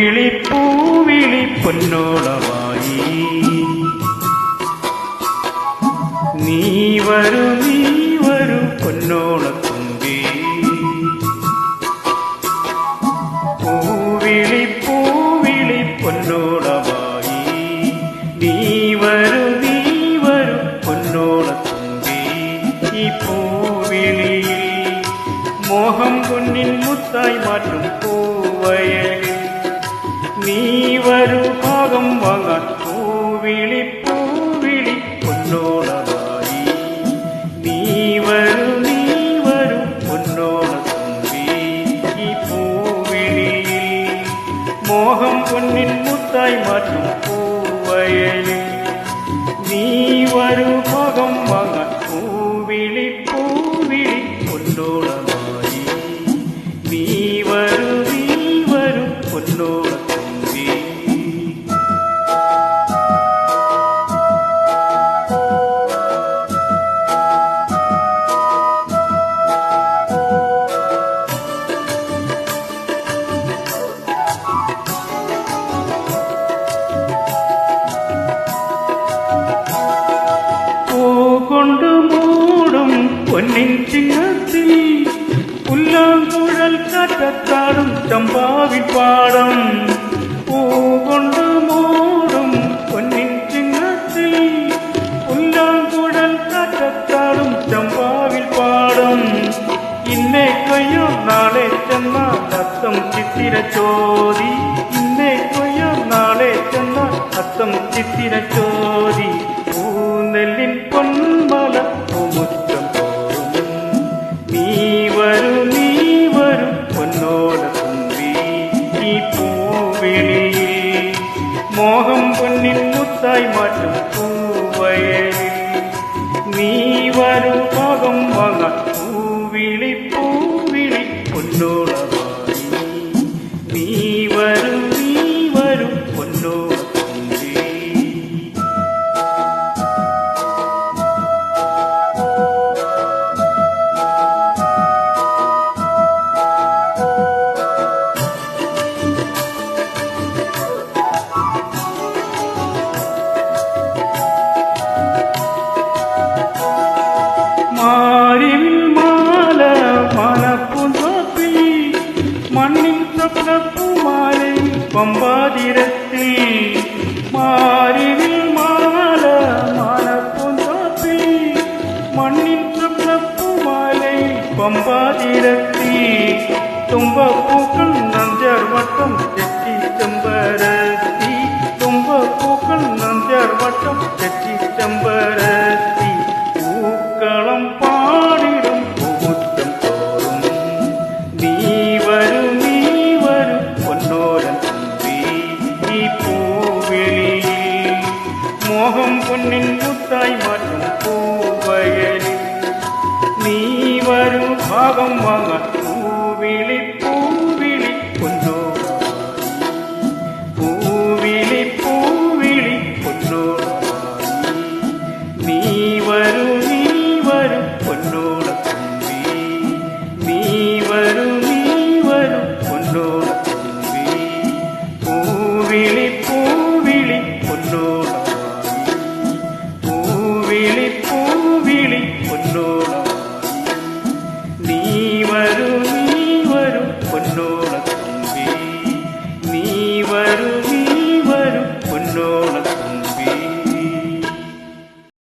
പൂവിളി പൂവിളി പൊന്നോളമായി നീ വരൂ പൊന്നോളത്തുമ്പി പൂവിളി പൂവിളി പൊന്നോളമായി നീ വരൂ പൊന്നോളത്തുമ്പി ഈ പൂവിളിയിൽ മോഹം പൊന്നിൻ മുത്തായി മാറ്റും പൂവയലിൽ നീ വരൂ ഭാഗം വാങ്ങാൻ പൂവിളി പൂവിളി പൊന്നോളമായി നീ വരൂ പൊന്നോളത്തുമ്പി ഈ പൂവിളിയിൽ മോഹം പൊന്നിൻ മുത്തായി മാറ്റും പൂവയലിൽ നീ വരൂ ഭാഗം വാങ്ങാൻ പൂവിളി പൂവിളി പൊന്നോളമായി നീ വരൂ പൊന്നോളത്തുമ്പി കൊണ്ട് മൂടും പൊന്നിൻ ചിങ്ങത്തിൽ പുല്ലാങ്കുഴൽ കാറ്റത്താടും ചമ്പാവിൽ പാടം പൂകൊണ്ട് മൂടും പൊന്നിൻ ചിങ്ങത്തിൽ പുല്ലാങ്കുഴൽ കാറ്റത്താടും ചമ്പാവിൽ പാടം ഇന്നേ കൊയ്യോ നാളെ ചെന്നാൽ അത്തം ചിത്തിര ചോദി ഇന്നേ കൊയ്യോ നാളെ ചെന്നാൽ അത്തം ചിത്തിര ചോദി പൂനെല്ലിൻ പൊന്മല പൂമുറ്റം തോറും നീ വരൂ പൊന്നോളത്തുമ്പി ഈ പൂവിളിയിൽ മോഹം പൊന്നിൻ മുത്തായി മാറ്റും പൂവയലിൽ നീ വരൂ ഭാഗം വാങ്ങാൻ പൂവിളി പൂവിളി പൊന്നോളമായി നീ വരൂ പൊന്നോളത്തുമ്പി മണ്ണിൻ സ്വപ്നപ്പൂമാലൈ പമ്പാതിരത്തിൽ മാരിവിൽ മാല മാനപ്പൂന്തോപ്പിൽ മണ്ണിൻ സ്വപ്നപ്പൂമാലൈ പമ്പാതിരത്തിൽ തുമ്പപ്പൂക്കൾ നഞ്ചർ വട്ടം ചെറ്റി ചെമ്പരത്തി തുമ്പപ്പൂക്കൾ നഞ്ചർ വട്ടം ചെറ്റി ചെമ്പരത്തി പൂക്കളം പാടിടും പൂമുറ്റം തോറും നീ വരൂ പൊന്നോളത്തുമ്പി ഈ പൂവിളിയിൽ മോഹം പൊന്നിൻ മുത്തായി മാറ്റും പൂവയലിൽ നീ വരൂ ഭാഗം വാങ്ങാൻ പൂവിളി പൂവിളി പൊന്നോളമായി പൂവിളി പൂവിളി പൊന്നോളമായി നീ വരൂ പൊന്നോളത്തുമ്പി നീ വരൂ പൊന്നോളത്തുമ്പി പൂവിളി പൂവിളി പൊന്നോളമായി പൂവിളി പൂവിളി പൊന്നോളമായി നീ വരൂ